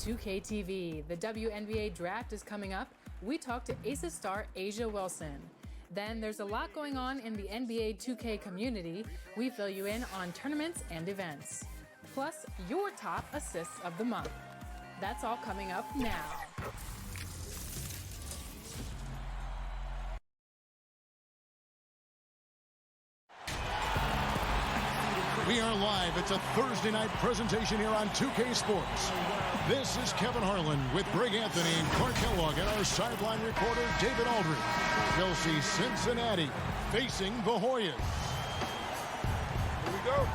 2K TV. The WNBA draft is coming up. We talk to Aces star A'ja Wilson. Then there's a lot going on in the NBA 2K community. We fill you in on tournaments and events. Plus, your top assists of the month. That's all coming up now. We are live. It's a Thursday night presentation here on 2K Sports. This is Kevin Harlan with Greg Anthony and Clark Kellogg and our sideline reporter David Aldridge. You'll see Cincinnati facing the Hoyas. Here we go.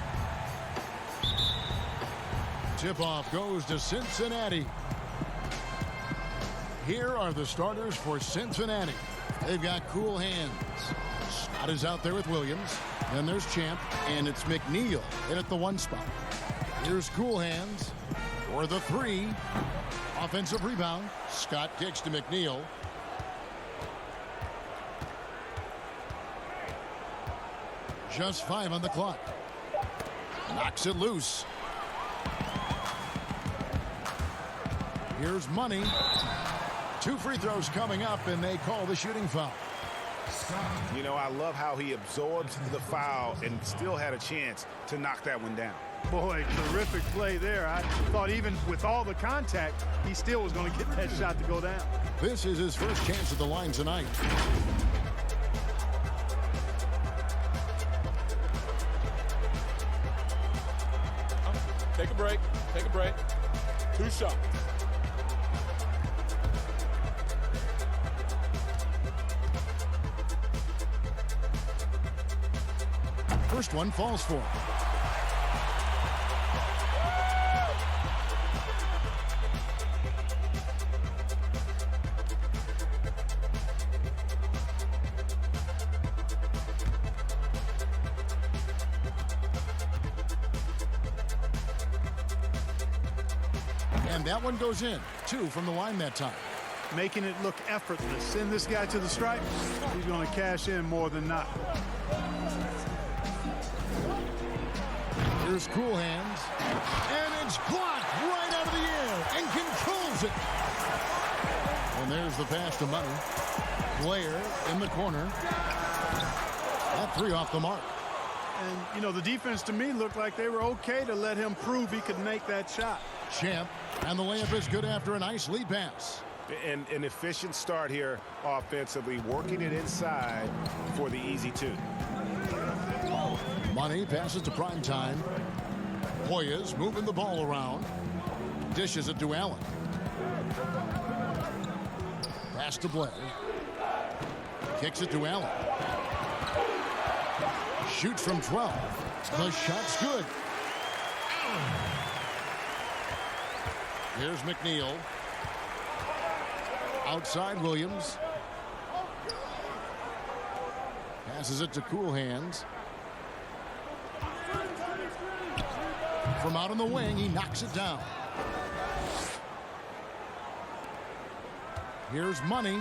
Tip-off goes to Cincinnati. Here are the starters for Cincinnati. They've got cool hands. Scott is out there with Williams. Then there's Champ, and it's McNeil in at the 1 spot. Here's Cool Hands for the 3. Offensive rebound. Scott kicks to McNeil. Just 5 on the clock. Knocks it loose. Here's Money. 2 free throws coming up, and they call the shooting foul. You know, I love how he absorbs the foul and still had a chance to knock that one down. Boy, terrific play there. I thought even with all the contact, he still was going to get that shot to go down. This is his first chance at the line tonight. Take a break. Take a break. 2 shots. First one falls for him. And that one goes in. 2 from the line that time. Making it look effortless. Send this guy to the stripe. He's going to cash in more than not. Here's Cool Hands, and it's blocked right out of the air and controls it. And there's the pass to Money. Blair in the corner. That 3 off the mark. And, you know, the defense to me looked like they were okay to let him prove he could make that shot. Champ, and the layup is good after a nice lead pass. And an efficient start here offensively, working it inside for the easy 2. Money passes to prime time. Hoyas moving the ball around. Dishes it to Allen. Pass to Blair. Kicks it to Allen. Shoots from 12. The shot's good. Here's McNeil. Outside Williams. Passes it to Cool Hands. From out on the wing, he knocks it down. Here's Money.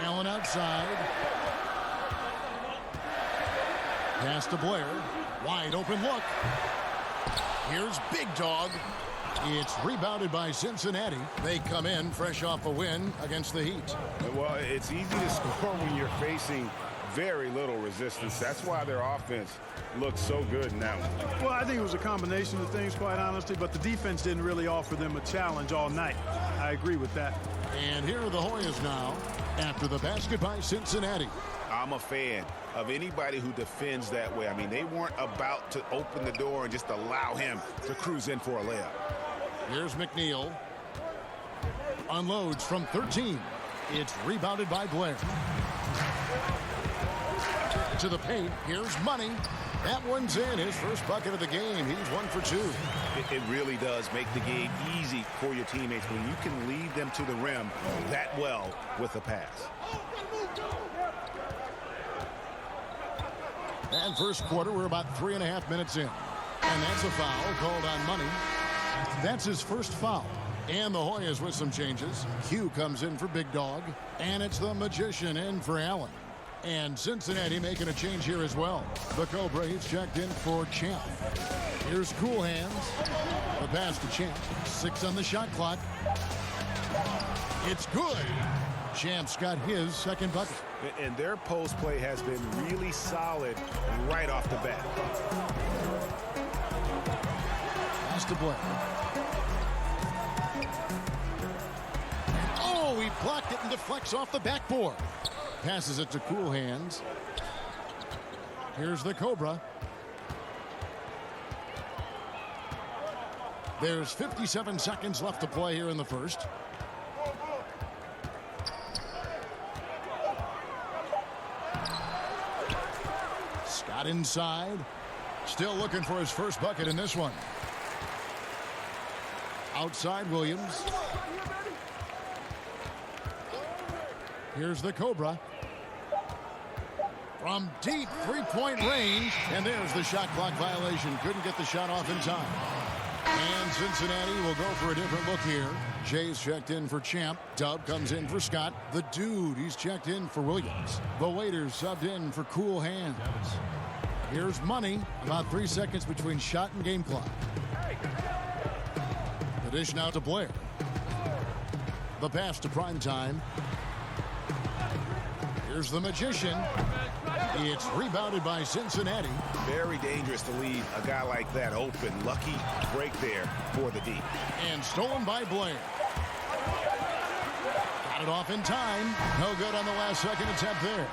Allen outside. Pass to Blair. Wide open look. Here's Big Dog. It's rebounded by Cincinnati. They come in fresh off a win against the Heat. Well, it's easy to score when you're facing very little resistance. That's why their offense looks so good in that one. Well, I think it was a combination of things, quite honestly, but the defense didn't really offer them a challenge all night. I agree with that. And here are the Hoyas now after the basket by Cincinnati. I'm a fan of anybody who defends that way. I mean, they weren't about to open the door and just allow him to cruise in for a layup. Here's McNeil. Unloads from 13. It's rebounded by Blair. To the paint. Here's Money. That one's in. His first bucket of the game. He's 1 for 2. It really does make the game easy for your teammates when you can lead them to the rim that well with a pass. And first quarter, we're about 3.5 minutes in. And that's a foul called on Money. That's his first foul. And the Hoyas with some changes. Q comes in for Big Dog. And it's the Magician in for Allen. And Cincinnati making a change here as well. The Cobra, he's checked in for Champ. Here's Cool Hands. The pass to Champ. 6 on the shot clock. It's good. Champ's got his second bucket. And their post play has been really solid right off the bat. Pass to Blair. Oh, he blocked it and deflects off the backboard. Passes it to Cool Hands. Here's the Cobra. There's 57 seconds left to play here in the first. Scott inside. Still looking for his first bucket in this one. Outside Williams. Here's the Cobra. From deep three-point range. And there's the shot clock violation. Couldn't get the shot off in time. And Cincinnati will go for a different look here. Jay's checked in for Champ. Dub comes in for Scott. The Dude, he's checked in for Williams. The Waiters subbed in for Cool Hands. Here's Money. About 3 seconds between shot and game clock. The dish now to Blair. The pass to Primetime. Here's the Magician. It's rebounded by Cincinnati. Very dangerous to leave a guy like that open. Lucky break there for the D. And stolen by Blair. Got it off in time. No good on the last second attempt there.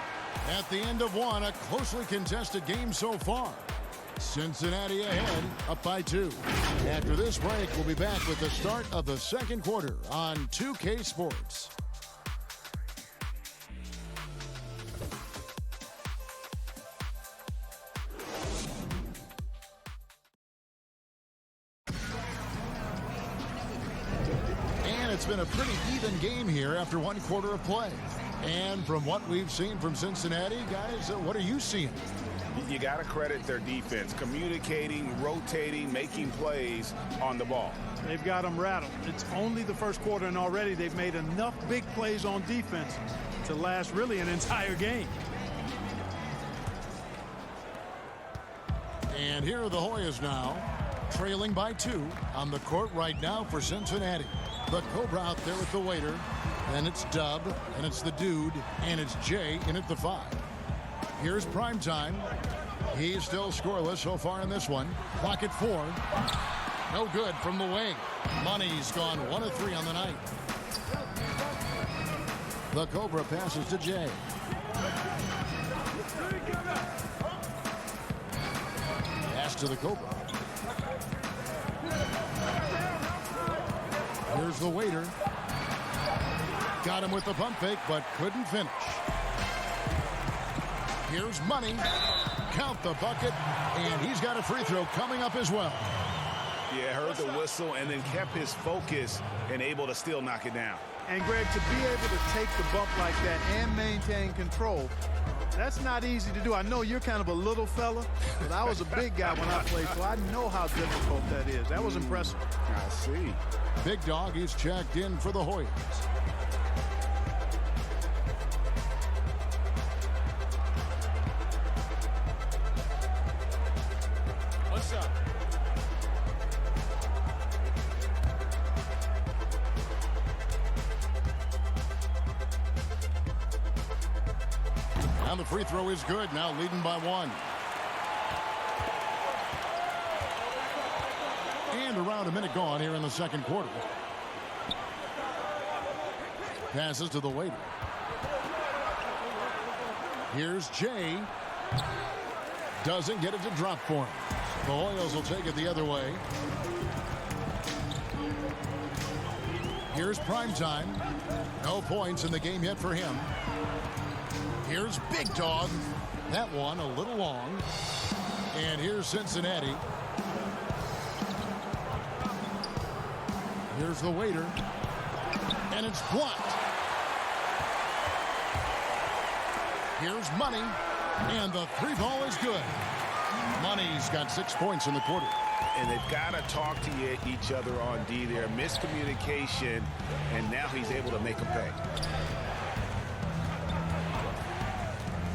At the end of one, a closely contested game so far. Cincinnati ahead, up by 2. After this break, we'll be back with the start of the second quarter on 2K Sports. It's been a pretty even game here after one quarter of play. And from what we've seen from Cincinnati, guys, what are you seeing? You got to credit their defense, communicating, rotating, making plays on the ball. They've got them rattled. It's only the first quarter, and already they've made enough big plays on defense to last really an entire game. And here are the Hoyas now, trailing by 2 on the court right now for Cincinnati. The Cobra out there with the Waiter, and it's Dub, and it's the Dude, and it's Jay in at the 5. Here's Primetime. He's still scoreless so far in this one. Clock at 4. No good from the wing. Money's gone 1 of 3 on the night. The Cobra passes to Jay. Pass to the Cobra. Here's the Waiter. Got him with the pump fake, but couldn't finish. Here's Money. Count the bucket, and he's got a free throw coming up as well. Yeah, heard the whistle and then kept his focus and able to still knock it down. And, Greg, to be able to take the bump like that and maintain control, that's not easy to do. I know you're kind of a little fella, but I was a big guy when I played, so I know how difficult that is. That was impressive. I see. Big Dog, he's checked in for the Hoyas. What's up? And the free throw is good, now leading by 1. And around a minute gone here in the second quarter. Passes to the Waiter. Here's Jay. Doesn't get it to drop for him. The Hoyas will take it the other way. Here's Primetime. No points in the game yet for him. Here's Big Dog. That one a little long. And here's Cincinnati. Here's the Waiter. And it's blocked. Here's Money. And the 3 ball is good. Money's got 6 points in the quarter. And they've got to talk to each other on D there. Miscommunication, and now he's able to make a pay.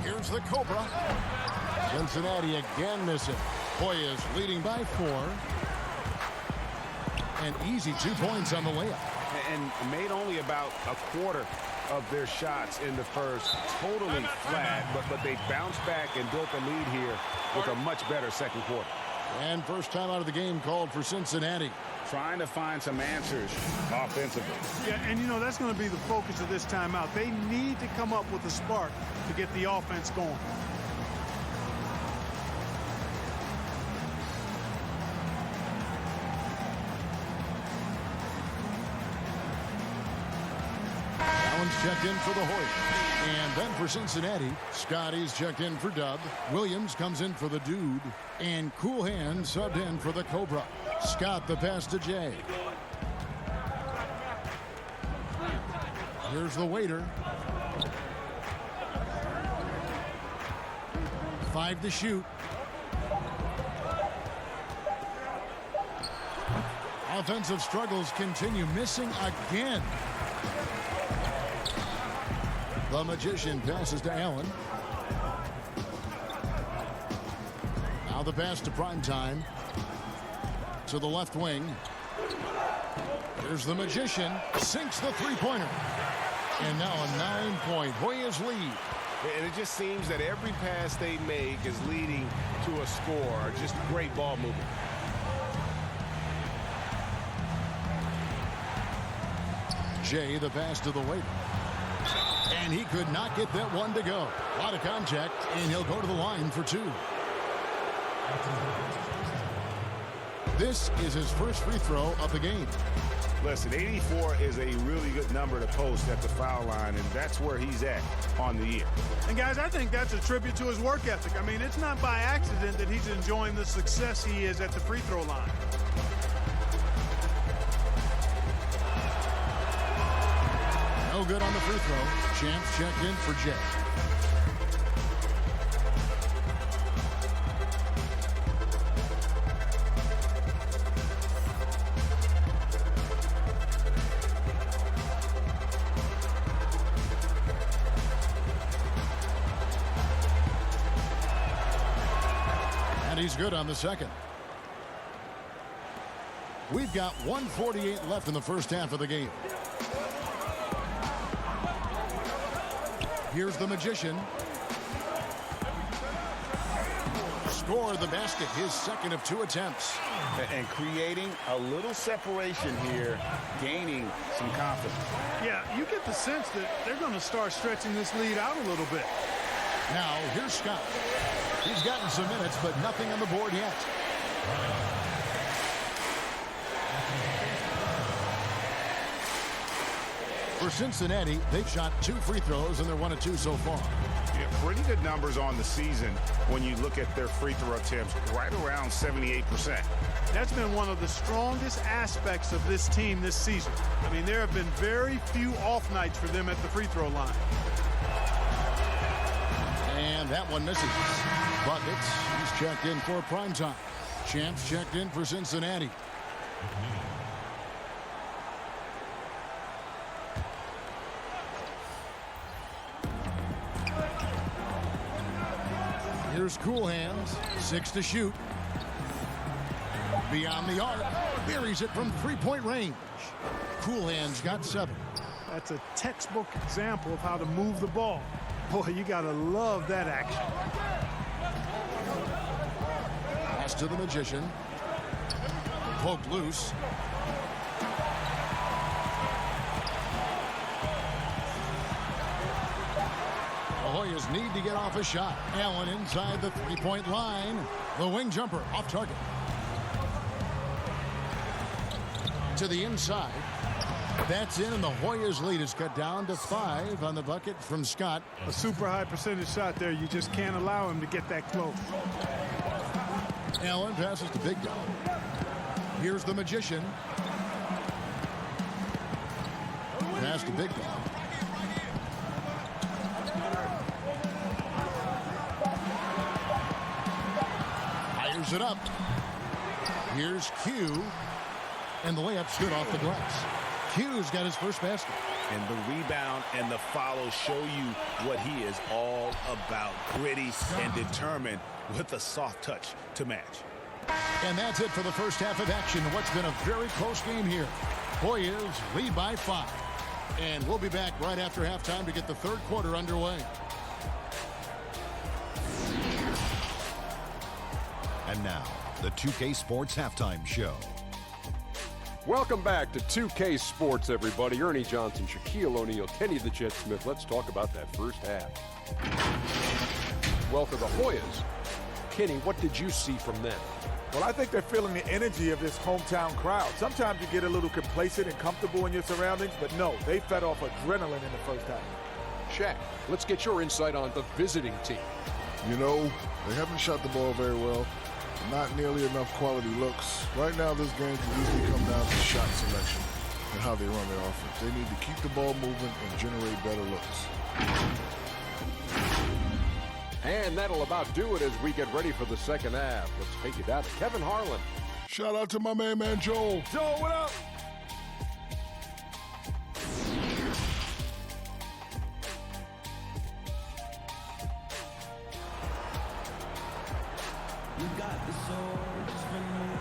Here's the Cobra. Cincinnati again missing. Hoyas leading by 4. An easy 2 points on the layup. And made only about a quarter of their shots in the first. Totally flat, but they bounced back and built a lead here with a much better second quarter. And first time out of the game called for Cincinnati. Trying to find some answers offensively. Yeah, and you know, that's going to be the focus of this timeout. They need to come up with a spark to get the offense going. Allen's checked in for the Hoyt. And then for Cincinnati, Scotty's checked in for Dub. Williams comes in for the Dude. And Cool Hand subbed in for the Cobra. Scott the pass to Jay. Here's the waiter. 5 to shoot. Offensive struggles continue. Missing again. The Magician passes to Allen. Now the pass to Primetime. To the left wing. Here's the Magician. Sinks the three-pointer. And now a 9-point Hoyas lead. And it just seems that every pass they make is leading to a score. Just great ball movement. Jay the pass to the waiter. And he could not get that one to go. A lot of contact, and he'll go to the line for 2. This is his first free throw of the game. Listen, 84 is a really good number to post at the foul line, and that's where he's at on the year. And guys, I think that's a tribute to his work ethic. I mean, it's not by accident that he's enjoying the success he is at the free throw line. No good on the free throw. Champs checked in for Jay. And he's good on the second. We've got 1:48 left in the first half of the game. Here's the Magician. Scored the basket, his second of 2 attempts. And creating a little separation here, gaining some confidence. Yeah, you get the sense that they're going to start stretching this lead out a little bit. Now, here's Scott. He's gotten some minutes, but nothing on the board yet. For Cincinnati, they've shot 2 free throws, and they're 1 of 2 so far. Yeah, pretty good numbers on the season when you look at their free throw attempts, right around 78%. That's been one of the strongest aspects of this team this season. I mean, there have been very few off nights for them at the free throw line. And that one misses. Buckets, he's checked in for Primetime. Champs checked in for Cincinnati. Here's Cool Hands, 6 to shoot. Beyond the arc, buries it from 3-point range. Cool Hands got 7. That's a textbook example of how to move the ball. Boy, you got to love that action. Pass to the Magician. Poked loose. The Hoyas need to get off a shot. Allen inside the 3-point line. The wing jumper off target. To the inside. That's in, and the Hoyas lead is cut down to 5 on the bucket from Scott. A super high percentage shot there. You just can't allow him to get that close. Allen passes to Big Dog. Here's the Magician. Pass to Big Dog. Fires it up. Here's Q. And the layup's good off the glass. Q's got his first basket. And the rebound and the follow show you what he is all about. Gritty and determined with a soft touch to match. And that's it for the first half of action. What's been a very close game here. Hoyas lead by 5. And we'll be back right after halftime to get the third quarter underway. And now, the 2K Sports Halftime Show. Welcome back to 2K Sports, everybody. Ernie Johnson, Shaquille O'Neal, Kenny the Jet Smith. Let's talk about that first half. Well, for the Hoyas, Kenny, what did you see from them? Well, I think they're feeling the energy of this hometown crowd. Sometimes you get a little complacent and comfortable in your surroundings, but no, they fed off adrenaline in the first half. Shaq, let's get your insight on the visiting team. You know, they haven't shot the ball very well. Not nearly enough quality looks. Right now, this game can easily come down to shot selection and how they run their offense. They need to keep the ball moving and generate better looks. And that'll about do it as we get ready for the second half. Let's take it down to Kevin Harlan. Shout out to my man Joel. Joel, what up?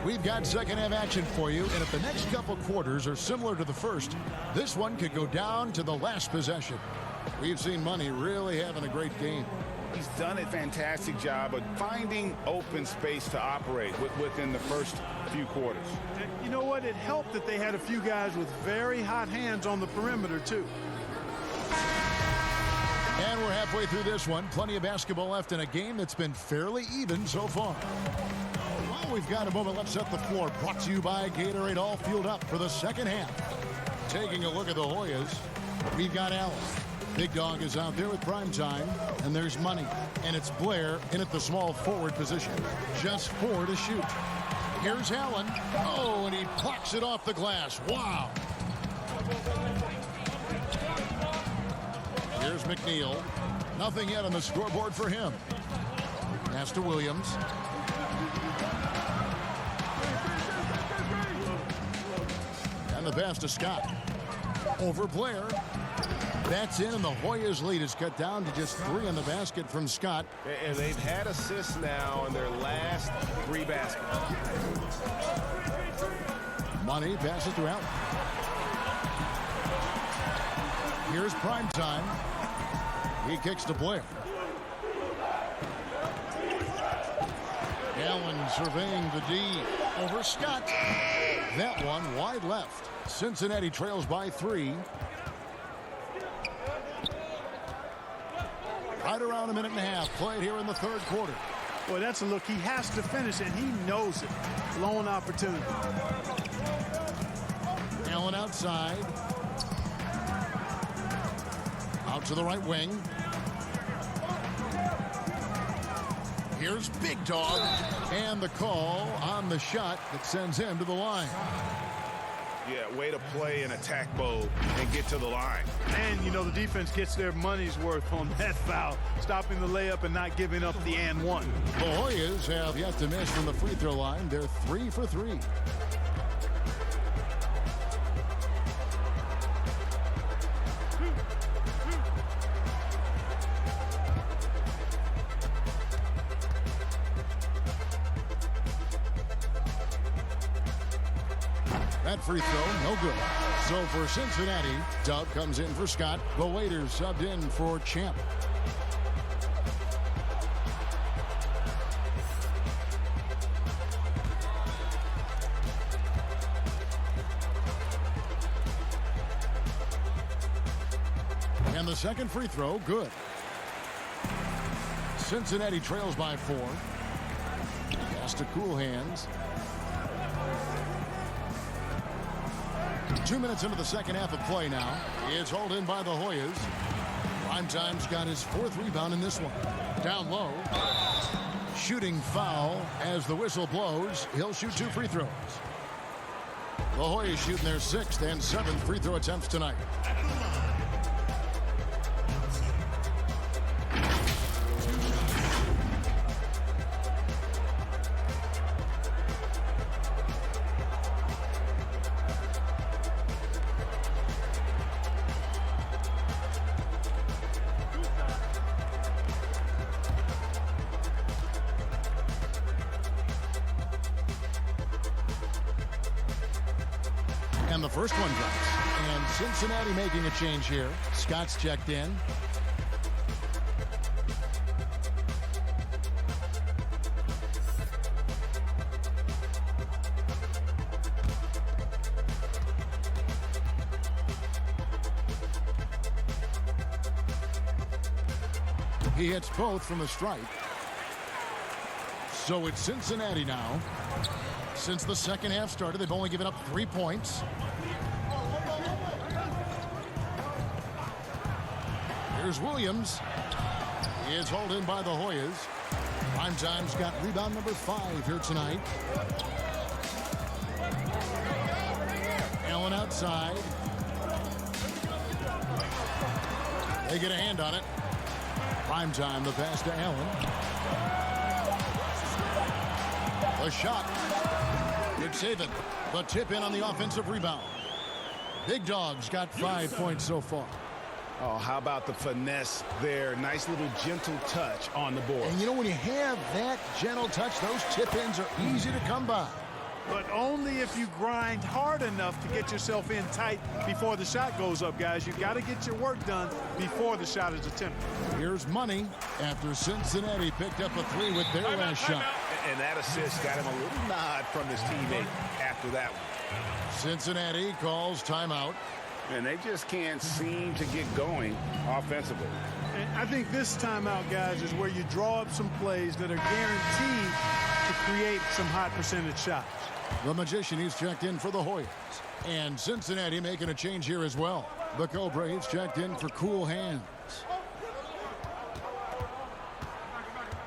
We've got second half action for you, and if the next couple quarters are similar to the first, this one could go down to the last possession. We've seen Money really having a great game. He's done a fantastic job of finding open space to operate within the first few quarters. You know what? It helped that they had a few guys with very hot hands on the perimeter, too. And we're halfway through this one. Plenty of basketball left in a game that's been fairly even so far. Well, we've got a moment left. Set the floor. Brought to you by Gatorade. All fueled up for the second half. Taking a look at the Hoyas, we've got Allen. Big Dog is out there with prime time, and there's Money. And it's Blair in at the small forward position. Just 4 to shoot. Here's Allen. Oh, and he plucks it off the glass. Wow. Here's McNeil. Nothing yet on the scoreboard for him. Pass to Williams. And the pass to Scott. Over Blair. That's in, and the Hoyas' lead is cut down to just 3 on the basket from Scott. And they've had assists now in their last 3 baskets. Money passes to Allen. Here's prime time. He kicks to Blair. Allen surveying the D over Scott. That one wide left. Cincinnati trails by 3. Right around a minute and a half played here in the third quarter. Boy, that's a look. He has to finish, and he knows it. Lone opportunity. Allen outside. Out to the right wing. Here's Big Dog. And the call on the shot that sends him to the line. Yeah, way to play in attack mode and get to the line. And, you know, the defense gets their money's worth on that foul, stopping the layup and not giving up the and one. The Hoyas have yet to miss from the free throw line. They're 3 for 3. That free throw, no good. So for Cincinnati, Dub comes in for Scott. The waiters subbed in for Champ. And the second free throw, good. Cincinnati trails by 4. Pass to Cool Hands. 2 minutes into the second half of play now. It's hauled in by the Hoyas. Primetime's got his 4th rebound in this one. Down low. Shooting foul as the whistle blows. He'll shoot 2 free throws. The Hoyas shooting their 6th and 7th free throw attempts tonight. And the first one drops. And Cincinnati making a change here. Scott's checked in. He hits both from the stripe. So it's Cincinnati now. Since the second half started, they've only given up 3 points. Here's Williams. He is hauled in by the Hoyas. Primetime's got rebound number 5 here tonight. Allen outside. They get a hand on it. Primetime, the pass to Allen. The shot. Good save it. The tip in on the offensive rebound. Big Dog's got 5 points so far. Oh, how about the finesse there? Nice little gentle touch on the board. And you know, when you have that gentle touch, those tip-ins are easy to come by. But only if you grind hard enough to get yourself in tight before the shot goes up, guys. You've got to get your work done before the shot is attempted. Here's Money after Cincinnati picked up a 3 with their last shot. And that assist got him a little nod from his teammate after that one. Cincinnati calls timeout. And they just can't seem to get going offensively. And I think this timeout, guys, is where you draw up some plays that are guaranteed to create some high percentage shots. The Magician, he's checked in for the Hoyas. And Cincinnati making a change here as well. The Cobra, he's checked in for cool hands.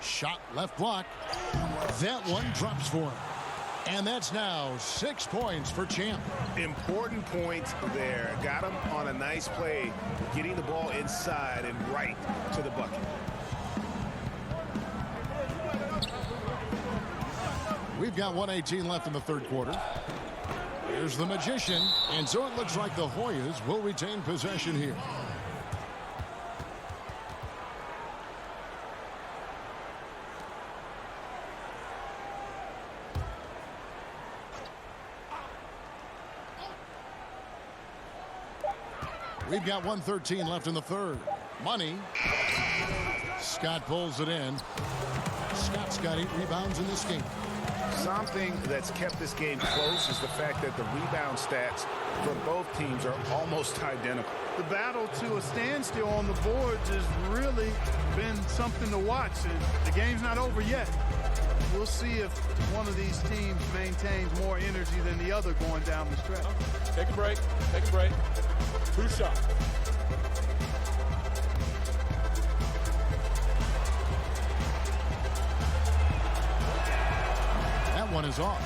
Shot left block. That one drops for him. And that's now 6 points for Champ. Important points there. Got him on a nice play, getting the ball inside and right to the bucket. We've got 1:18 left in the third quarter. Here's the Magician. And so it looks like the Hoyas will retain possession here. We've got 1:13 left in the third. Money. Scott pulls it in. Scott's got 8 rebounds in this game. Something that's kept this game close is the fact that the rebound stats for both teams are almost identical. The battle to a standstill on the boards has really been something to watch, and the game's not over yet. We'll see if one of these teams maintains more energy than the other going down the stretch. Take a break. Take a break. 2 shots. That one is off.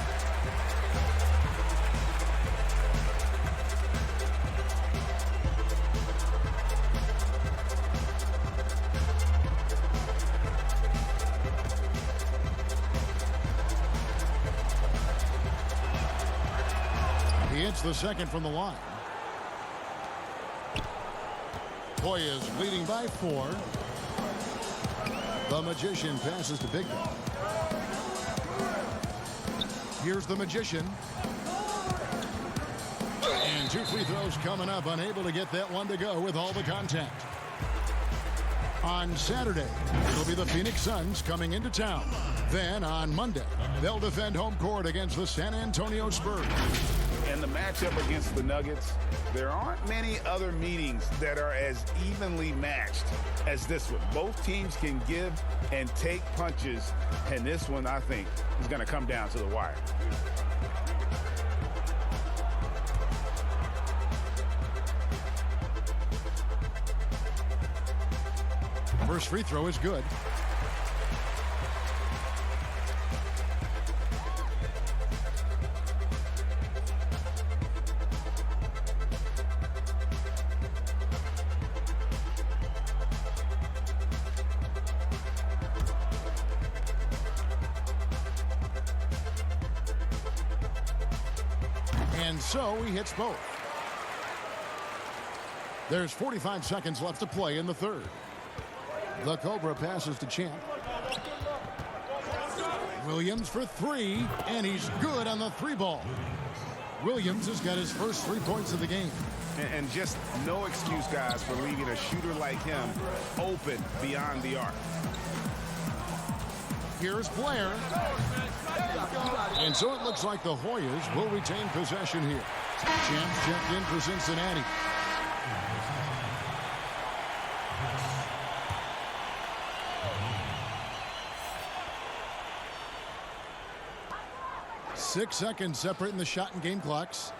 He hits the second from the line. Hoyas leading by 4. The Magician passes to Big Dog. Here's the Magician. And 2 free throws coming up. Unable to get that one to go with all the contact. On Saturday, it'll be the Phoenix Suns coming into town. Then on Monday, they'll defend home court against the San Antonio Spurs. And the matchup against the Nuggets, there aren't many other meetings that are as evenly matched as this one. Both teams can give and take punches, and this one, I think, is going to come down to the wire. First free throw is good. And so he hits both. There's 45 seconds left to play in the third. The Cobra passes to Champ. Williams for 3, and he's good on the 3 ball. Williams has got his first 3 points of the game. And just no excuse, guys, for leaving a shooter like him open beyond the arc. Here's Blair. And so it looks like the Hoyas will retain possession here. Champs checked in for Cincinnati. Six seconds separating the shot and game clocks.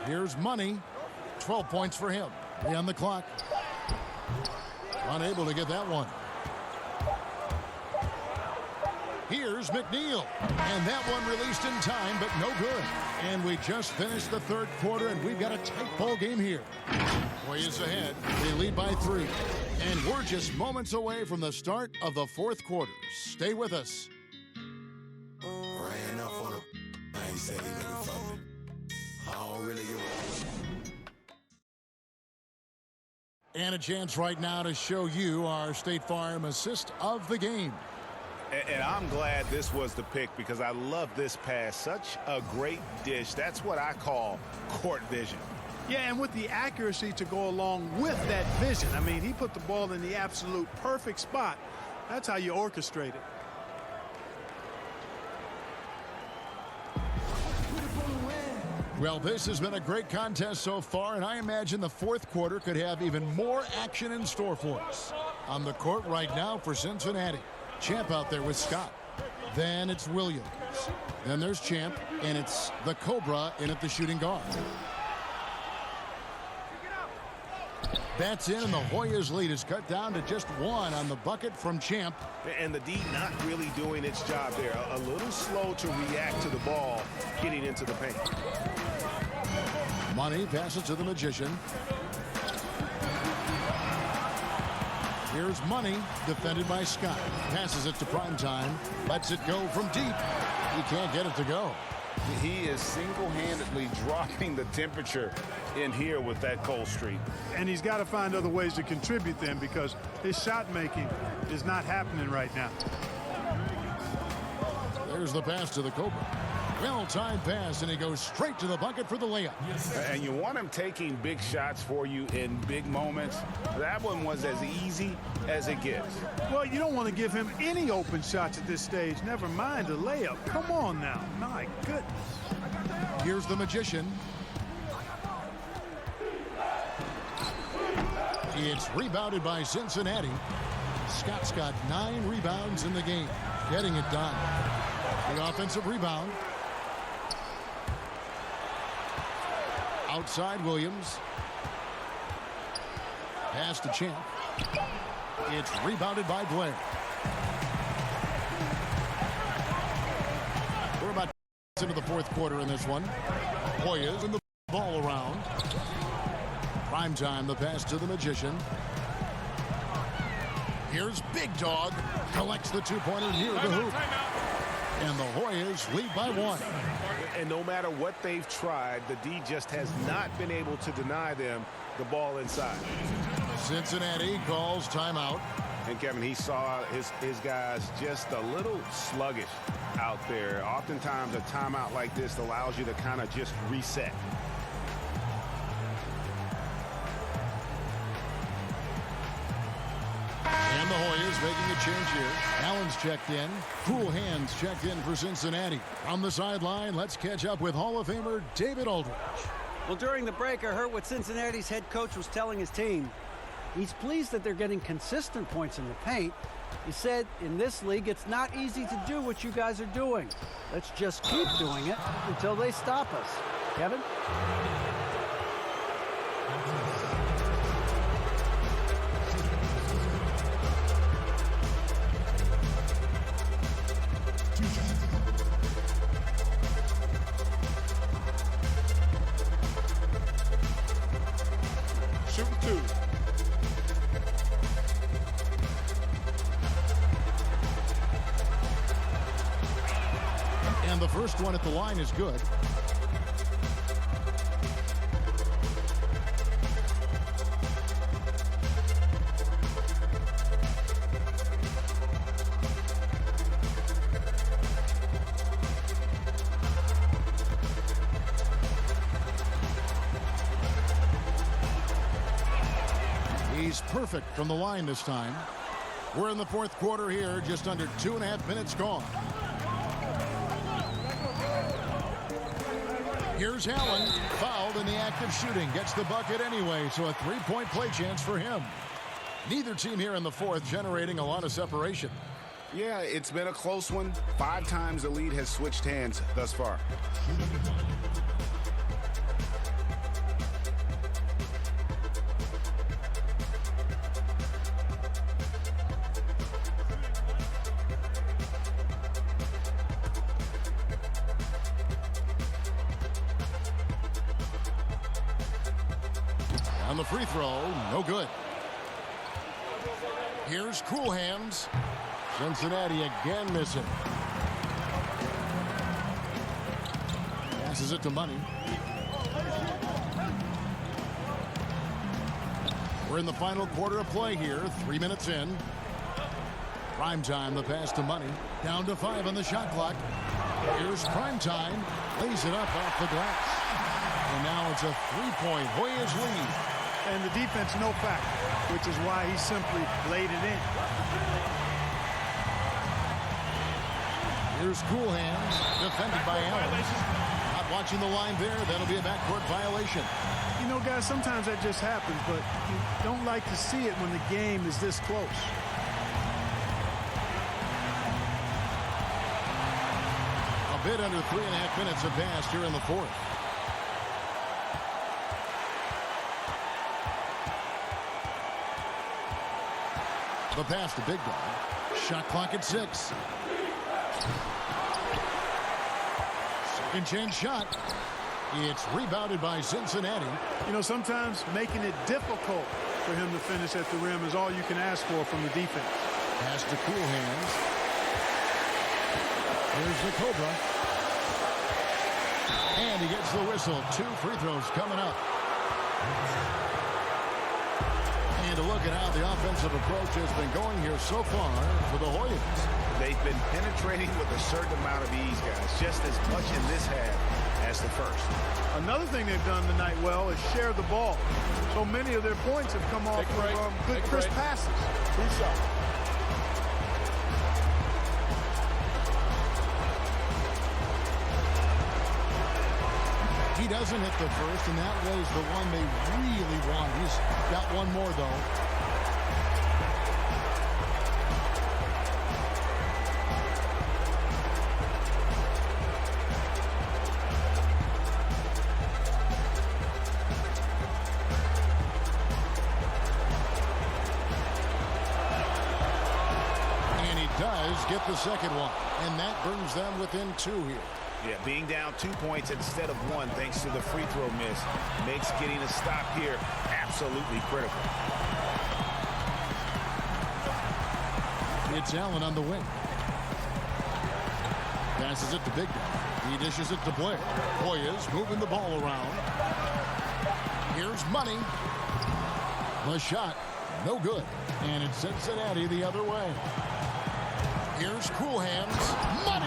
Here's Money. 12 points for him. 3 on the clock. Unable to get that one. Here's McNeil. And that one released in time, but no good. And we just finished the third quarter, and we've got a tight ball game here. Hoyas ahead. They lead by 3. And we're just moments away from the start of the fourth quarter. Stay with us. Ran up on him. I ain't said he never fumbled. I don't really give a... And a chance right now to show you our State Farm assist of the game. And I'm glad this was the pick because I love this pass. Such a great dish. That's what I call court vision. Yeah, and with the accuracy to go along with that vision. I mean, he put the ball in the absolute perfect spot. That's how you orchestrate it. Well, this has been a great contest so far, and I imagine the fourth quarter could have even more action in store for us. On the court right now for Cincinnati. Champ out there with Scott. Then it's Williams. Then there's Champ, and it's the Cobra in at the shooting guard. That's in, and the Hoyas' lead is cut down to just 1 on the bucket from Champ. And the D not really doing its job there. A little slow to react to the ball getting into the paint. Money passes to the Magician. Here's Money, defended by Scott. Passes it to Primetime. Lets it go from deep. He can't get it to go. He is single-handedly dropping the temperature in here with that cold streak. And he's got to find other ways to contribute then because his shot making is not happening right now. There's the pass to the Cobra. Well-timed pass, and he goes straight to the bucket for the layup. And you want him taking big shots for you in big moments. That one was as easy as it gets. Well, you don't want to give him any open shots at this stage. Never mind a layup. Come on now. My goodness. Here's the Magician. It's rebounded by Cincinnati. Scott's got 9 rebounds in the game. Getting it done. The offensive rebound. Outside Williams. Pass to Champ. It's rebounded by Blair. We're about into the fourth quarter in this one. Hoyas and the ball around. Primetime, the pass to the Magician. Here's Big Dog. Collects the two-pointer near the hoop. And the Hoyas lead by 1. And no matter what they've tried, the D just has not been able to deny them the ball inside. Cincinnati calls timeout. And Kevin, he saw his guys just a little sluggish out there. Oftentimes a timeout like this allows you to kind of just reset. And the Hoyas making a change here. Allen's checked in. Cool Hands checked in for Cincinnati. On the sideline, let's catch up with Hall of Famer David Aldridge. Well, during the break, I heard what Cincinnati's head coach was telling his team. He's pleased that they're getting consistent points in the paint. He said, in this league, it's not easy to do what you guys are doing. Let's just keep doing it until they stop us. Kevin? Shooting 2. And the first one at the line is good. He's perfect from the line this time. We're in the fourth quarter here, just under 2.5 minutes gone. Here's Allen, fouled in the act of shooting. Gets the bucket anyway, so a three-point play chance for him. Neither team here in the fourth generating a lot of separation. Yeah, it's been a close one. 5 times the lead has switched hands thus far. On the free throw, no good. Here's Cool Hands. Cincinnati again missing. Passes it to Money. We're in the final quarter of play here, 3 minutes in. Prime time, the pass to Money. Down to 5 on the shot clock. Here's Prime time. Lays it up off the glass. And now it's a 3-point Hoyas lead. And the defense no factor, which is why he simply laid it in. Here's Cool Hands, defended by Allen. Not watching the line there. That'll be a backcourt violation. You know, guys, sometimes that just happens, but you don't like to see it when the game is this close. A bit under 3.5 minutes have passed here in the fourth. The pass to Big Guy. Shot clock at 6. Second chance shot. It's rebounded by Cincinnati. You know, sometimes making it difficult for him to finish at the rim is all you can ask for from the defense. Pass to Cool Hands. Here's the Cobra. And he gets the whistle. 2 free throws coming up. And to look at how the offensive approach has been going here so far for the Hoyas. They've been penetrating with a certain amount of ease, guys, just as much in this half as the first. Another thing they've done tonight well is share the ball. So many of their points have come off of good crisp passes. True shot. He doesn't hit the first, and that was the one they really want. He's got one more, though. And he does get the second one, and that brings them within 2 here. Yeah, being down 2 points instead of 1 thanks to the free throw miss makes getting a stop here absolutely critical. It's Allen on the wing. Passes it to Big Guy. He dishes it to Blair. Hoyas moving the ball around. Here's Money. The shot, no good. And it's Cincinnati the other way. Here's Cool Hands. Money!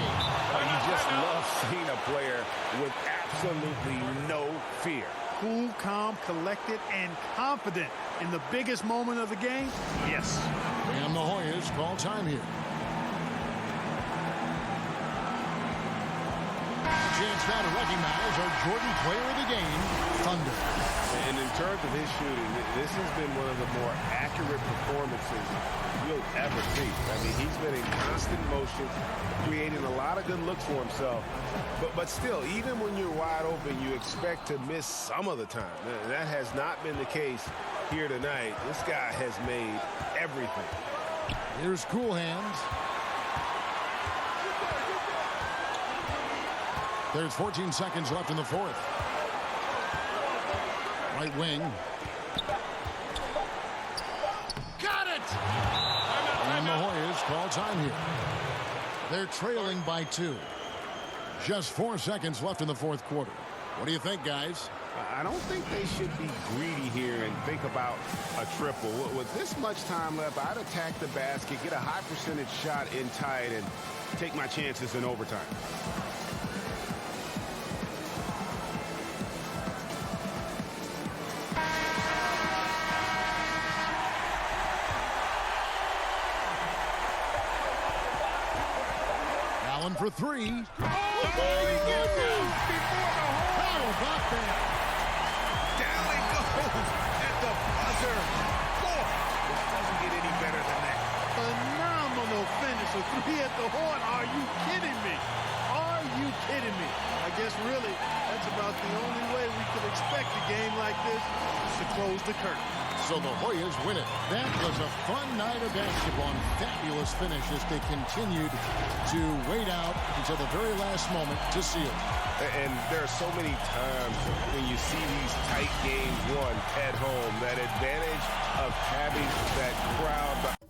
You just love seeing a player with absolutely no fear. Cool, calm, collected, and confident in the biggest moment of the game. Yes. And the Hoyas call time here. Chance now to recognize our Jordan player of the game, Thunder. And in terms of his shooting, this has been one of the more accurate performances you'll ever see. I mean, he's been in constant motion, creating a lot of good looks for himself. But still, even when you're wide open, you expect to miss some of the time. That has not been the case here tonight. This guy has made everything. Here's Cool Hands. There's 14 seconds left in the fourth. Right wing. Got it! And the Hoyas call time here. They're trailing by 2. Just 4 seconds left in the fourth quarter. What do you think, guys? I don't think they should be greedy here and think about a triple. With this much time left, I'd attack the basket, get a high percentage shot in tight, and take my chances in overtime. for three. Oh, he gets it before the hole. How about that? Down it goes at the buzzer. Boy, it doesn't get any better than that. Phenomenal finish. A three at the horn. Are you kidding me? Are you kidding me? I guess really that's about the only way we could expect a game like this is to close the curtain. So the Hoyas win it. That was a fun night of basketball and fabulous finish as they continued to wait out until the very last moment to seal it. And there are so many times when you see these tight games won at home, that advantage of having that crowd.